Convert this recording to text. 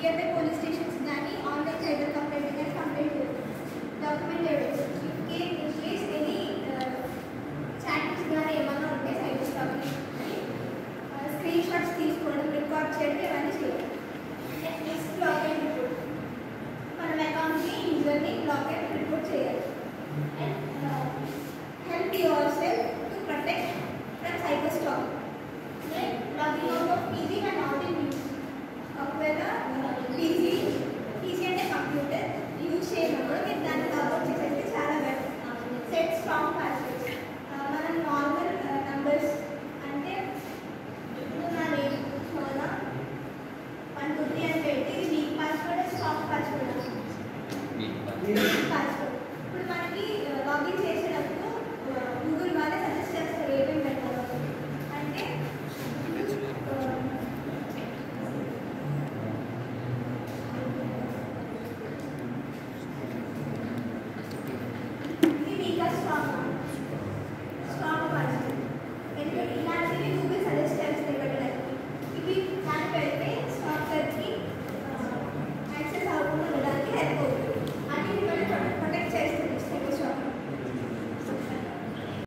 Near by police stations కానీ online cyber complaint కానీ complaint document evidence in case any chattings కానీ ఏమన్నా ఉంటే సైబర్ స్టాకింగ్ స్క్రీన్ షాట్స్ తీసుకోవడం రికార్డ్ చేయడం ఇవన్నీ చేయాలి. Next block and report. మనం అకౌంట్ని యూజర్ని బ్లాక్ అండ్ రిపోర్ట్ చేయాలి. అండ్